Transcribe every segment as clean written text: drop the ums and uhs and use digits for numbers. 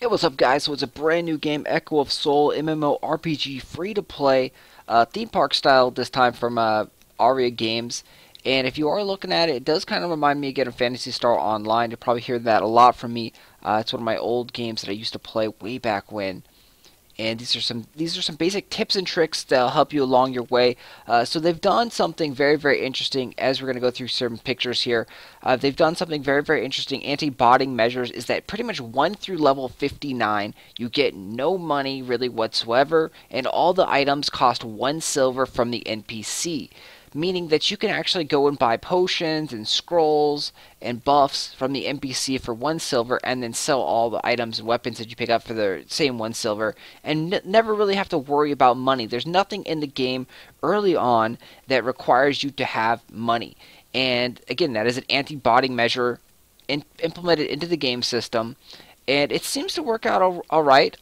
Hey, what's up, guys? So it's a brand new game, Echo of Soul MMORPG, free to play, theme park style this time from Aria Games. And if you are looking at it, it does kind of remind me again of Phantasy Star Online. You'll probably hear that a lot from me. It's one of my old games that I used to play way back when. And these are some basic tips and tricks that'll help you along your way. So they've done something very interesting. As we're going to go through certain pictures here, they've done something very interesting. Anti-botting measures is that pretty much 1 through level 59 you get no money really whatsoever, and all the items cost 1 silver from the NPC, meaning that you can actually go and buy potions and scrolls and buffs from the NPC for 1 silver, and then sell all the items and weapons that you pick up for the same 1 silver, and never really have to worry about money. There's nothing in the game early on that requires you to have money. And again, that is an anti-botting measure implemented into the game system, and it seems to work out all right.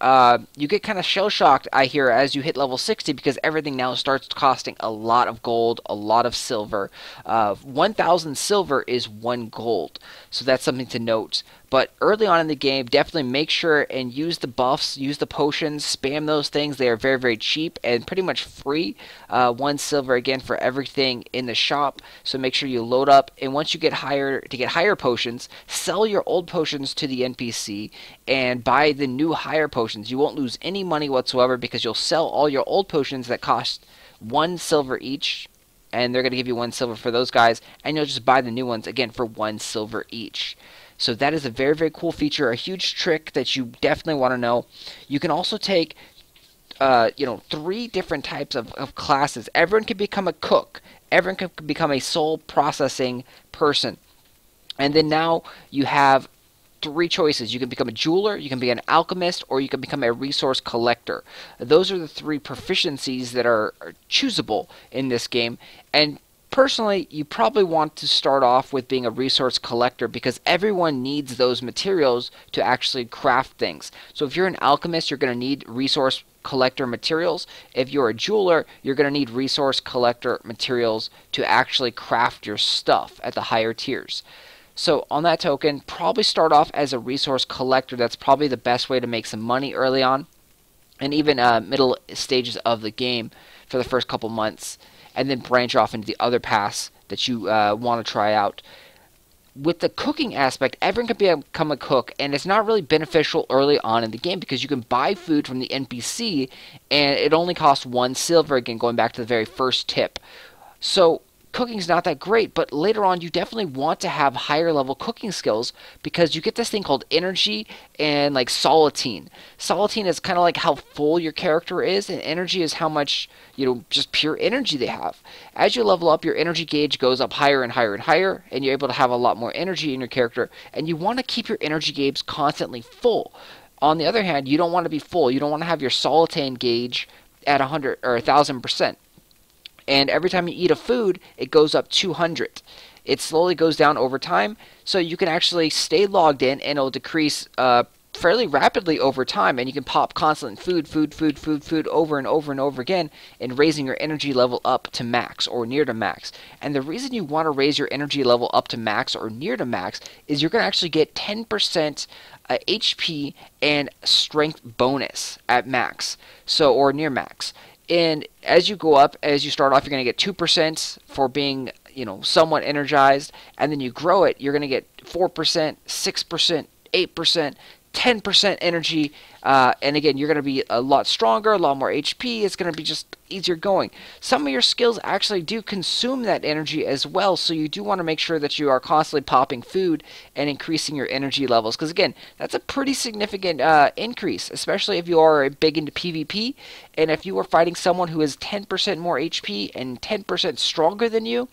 You get kind of shell-shocked, I hear, as you hit level 60, because everything now starts costing a lot of gold, a lot of silver. 1,000 silver is 1 gold, so that's something to note. But early on in the game, definitely make sure and use the buffs, use the potions, spam those things. They are very cheap and pretty much free. 1 silver again for everything in the shop. So make sure you load up, and once you get higher potions, sell your old potions to the NPC and buy the new higher potions. You won't lose any money whatsoever because you'll sell all your old potions that cost 1 silver each, and they're going to give you 1 silver for those guys, and you'll just buy the new ones again for 1 silver each. So that is a very cool feature, a huge trick that you definitely want to know. You can also take 3 different types of classes. Everyone can become a cook. Everyone can become a soul processing person. And then now you have 3 choices. You can become a jeweler, you can be an alchemist, or you can become a resource collector. Those are the 3 proficiencies that are choosable in this game. And personally, you probably want to start off with being a resource collector because everyone needs those materials to actually craft things. So if you're an alchemist, you're going to need resource collector materials. If you're a jeweler, you're going to need resource collector materials to actually craft your stuff at the higher tiers. So on that token, probably start off as a resource collector. That's probably the best way to make some money early on, and even middle stages of the game for the first couple months, and then branch off into the other paths that you want to try out. With the cooking aspect, everyone can become a cook, and it's not really beneficial early on in the game because you can buy food from the NPC, and it only costs 1 silver, again going back to the very first tip. So cooking's not that great, but later on you definitely want to have higher level cooking skills because you get this thing called energy and like solitine. Solitine is kind of like how full your character is, and energy is how much, just pure energy they have. As you level up, your energy gauge goes up higher and higher, and you're able to have a lot more energy in your character, and you want to keep your energy gauge constantly full. On the other hand, you don't want to be full. You don't want to have your solitine gauge at 100 or 1,000%. And every time you eat a food, it goes up 200. It slowly goes down over time, so you can actually stay logged in, and it'll decrease fairly rapidly over time, and you can pop constant food over and over again, and raising your energy level up to max or near to max. And the reason you want to raise your energy level up to max or near to max is you're going to actually get 10% HP and strength bonus at max, or near max. And as you go up, as you start off, you're going to get 2% for being, somewhat energized. And then you grow it, you're going to get 4%, 6%, 8%, 10% energy. And again, you're going to be a lot stronger, a lot more HP. It's going to be just easier going. Some of your skills actually do consume that energy as well. So you do want to make sure that you are constantly popping food and increasing your energy levels. Because again, that's a pretty significant increase, especially if you are big into PvP. And if you are fighting someone who has 10% more HP and 10% stronger than you,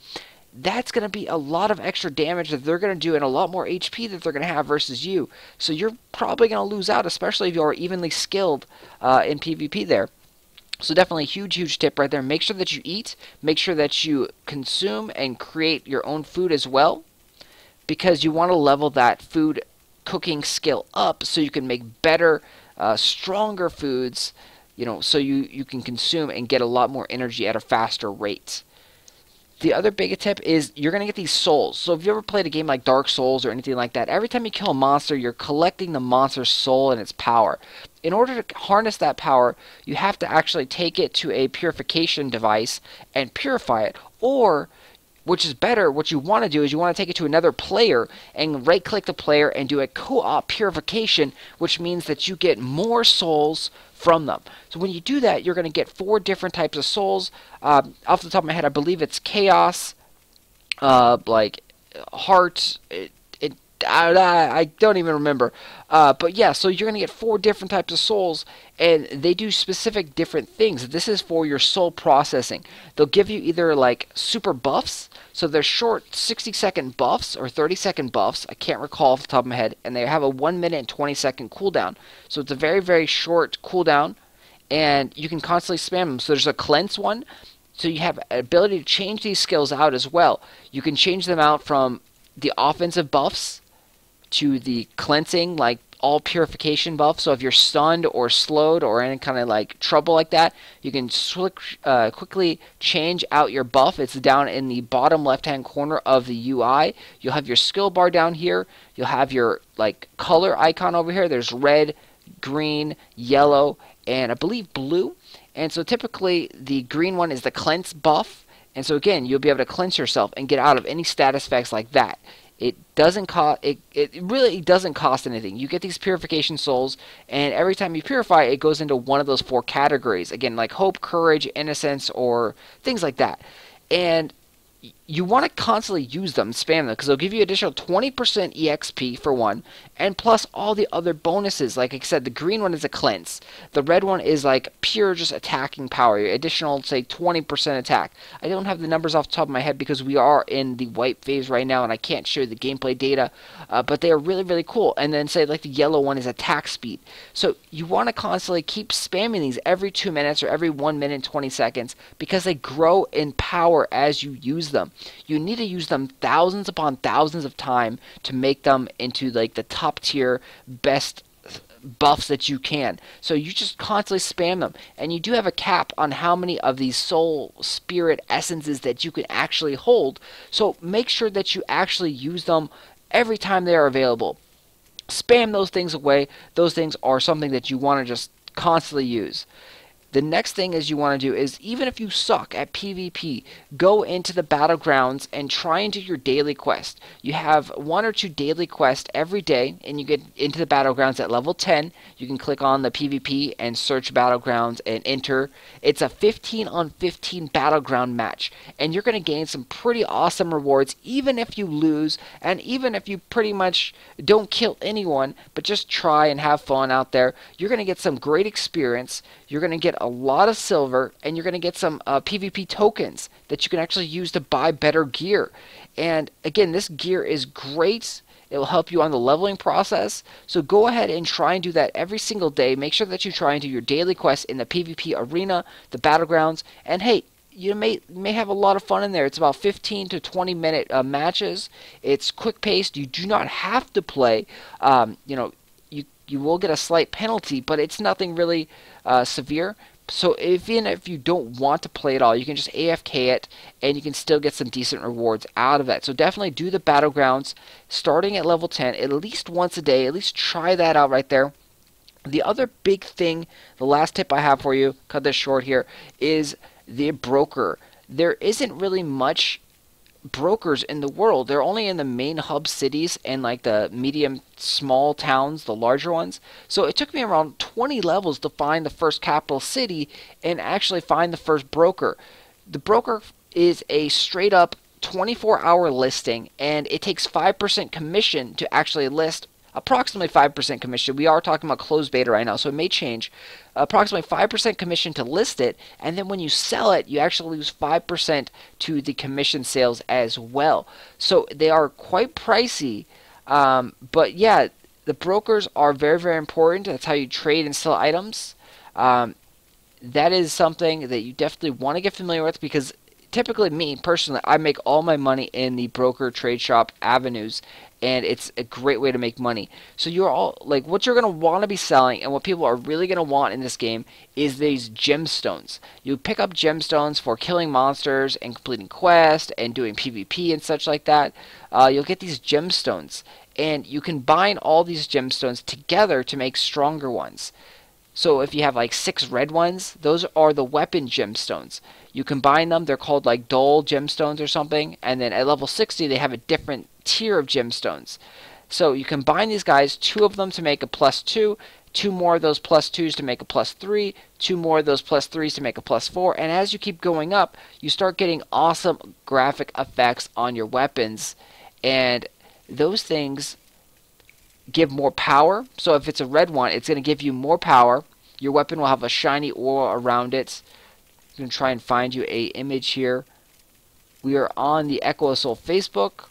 that's going to be a lot of extra damage that they're going to do, and a lot more HP that they're going to have versus you. So you're probably going to lose out, especially if you're evenly skilled in PvP there. So definitely a huge tip right there. Make sure that you eat. Make sure that you consume and create your own food as well, because you want to level that food cooking skill up so you can make better, stronger foods, so you can consume and get a lot more energy at a faster rate. The other big tip is you're going to get these souls. So if you ever played a game like Dark Souls or anything like that, every time you kill a monster, you're collecting the monster's soul and its power. In order to harness that power, you have to actually take it to a purification device and purify it. Or, which is better, what you want to do is you want to take it to another player and right-click the player and do a co-op purification, which means that you get more souls from them. So when you do that, you're going to get 4 different types of souls. Off the top of my head, I believe it's Chaos, like Heart. I don't even remember. But yeah, so you're going to get 4 different types of souls, and they do specific different things. This is for your soul processing. They'll give you either like super buffs, so they're short 60-second buffs or 30-second buffs. I can't recall off the top of my head, and they have a 1 minute and 20-second cooldown. So it's a very, very short cooldown, and you can constantly spam them. So there's a cleanse one, so you have an ability to change these skills out as well. You can change them out from the offensive buffs to the cleansing, like all purification buff. So if you're stunned or slowed or any kind of like trouble like that, you can quickly change out your buff. It's down in the bottom left hand corner of the UI. You'll have your skill bar down here. You'll have your like color icon over here. There's red, green, yellow, and I believe blue. And so typically the green one is the cleanse buff. And so again, you'll be able to cleanse yourself and get out of any status effects like that. It doesn't cost. It really doesn't cost anything. You get these purification souls, and every time you purify, it goes into one of those 4 categories. Again, like hope, courage, innocence, or things like that. And you want to constantly use them, spam them, because they'll give you additional 20% EXP for one, and plus all the other bonuses. Like I said, the green one is a cleanse. The red one is like pure just attacking power, additional, say, 20% attack. I don't have the numbers off the top of my head because we are in the white phase right now, and I can't show the gameplay data, but they are really, really cool. And then, say, like the yellow one is attack speed. So you want to constantly keep spamming these every 2 minutes or every 1 minute and 20 seconds because they grow in power as you use them. You need to use them thousands upon thousands of times to make them into like the top tier best buffs that you can. So you just constantly spam them, and you do have a cap on how many of these soul spirit essences that you can actually hold. So make sure that you actually use them every time they are available. Spam those things away. Those things are something that you want to just constantly use. The next thing is you want to do is, even if you suck at PvP, go into the battlegrounds and try and do your daily quest. You have 1 or 2 daily quests every day, and you get into the battlegrounds at level 10. You can click on the PvP and search battlegrounds and enter. It's a 15 on 15 battleground match, and you're going to gain some pretty awesome rewards even if you lose, and even if you pretty much don't kill anyone, but just try and have fun out there. You're going to get some great experience. You're going to get a lot of silver, and you're going to get some PvP tokens that you can actually use to buy better gear. And again, this gear is great. It will help you on the leveling process. So go ahead and try and do that every single day. Make sure that you try and do your daily quests in the PvP arena, the battlegrounds, and hey, you may have a lot of fun in there. It's about 15 to 20 minute matches. It's quick paced. You do not have to play. You will get a slight penalty, but it's nothing really severe. So even if you don't want to play at all, you can just AFK it, and you can still get some decent rewards out of that. So definitely do the battlegrounds starting at level 10 at least once a day. At least try that out right there. The other big thing, the last tip I have for you, cut this short here, is the broker. There isn't really much brokers in the world. They're only in the main hub cities and like the medium small towns, the larger ones. So it took me around 20 levels to find the first capital city and actually find the first broker. The broker is a straight up 24-hour listing, and it takes 5% commission to actually list. Approximately 5% commission. We are talking about closed beta right now, so it may change. Approximately 5% commission to list it, and then when you sell it, you actually lose 5% to the commission sales as well. So they are quite pricey, but yeah, the brokers are very, very important. That's how you trade and sell items. That is something that you definitely want to get familiar with, because typically, me personally, I make all my money in the broker trade shop avenues, and it's a great way to make money. So you're all like, what you're going to want to be selling and what people are really going to want in this game is these gemstones. You pick up gemstones for killing monsters and completing quests and doing PvP and such like that. You'll get these gemstones, and you combine all these gemstones together to make stronger ones. So if you have like 6 red ones, those are the weapon gemstones. You combine them, they're called like dull gemstones or something, and then at level 60 they have a different tier of gemstones. So you combine these guys, 2 of them to make a +2, 2 more of those +2s to make a +3, 2 more of those +3s to make a +4, and as you keep going up, you start getting awesome graphic effects on your weapons, and those things give more power. So if it's a red one, it's going to give you more power. Your weapon will have a shiny aura around it. I'm going to try and find you a image here. We are on the Echo of Soul Facebook.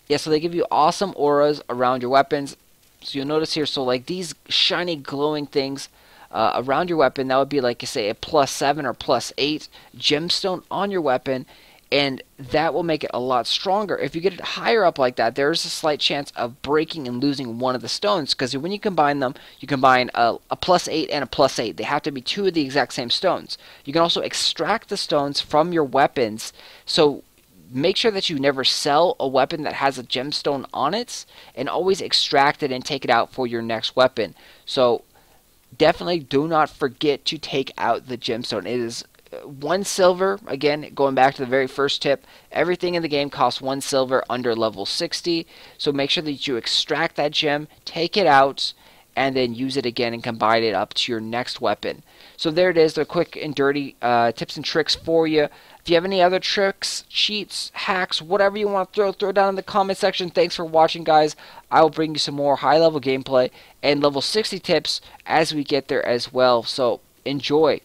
Yeah, so they give you awesome auras around your weapons. So you'll notice here, so like these shiny glowing things around your weapon, that would be like, say, a +7 or +8 gemstone on your weapon, and that will make it a lot stronger. If you get it higher up like that, there's a slight chance of breaking and losing one of the stones, because when you combine them, you combine a +8 and a +8. They have to be 2 of the exact same stones. You can also extract the stones from your weapons, so make sure that you never sell a weapon that has a gemstone on it, and always extract it and take it out for your next weapon. So definitely do not forget to take out the gemstone. It is 1 silver. Again, going back to the very first tip, everything in the game costs 1 silver under level 60. So make sure that you extract that gem, take it out, and then use it again and combine it up to your next weapon. So there it is, the quick and dirty tips and tricks for you. If you have any other tricks, cheats, hacks, whatever you want to throw down in the comment section. Thanks for watching, guys. I will bring you some more high-level gameplay and level 60 tips as we get there as well. So enjoy.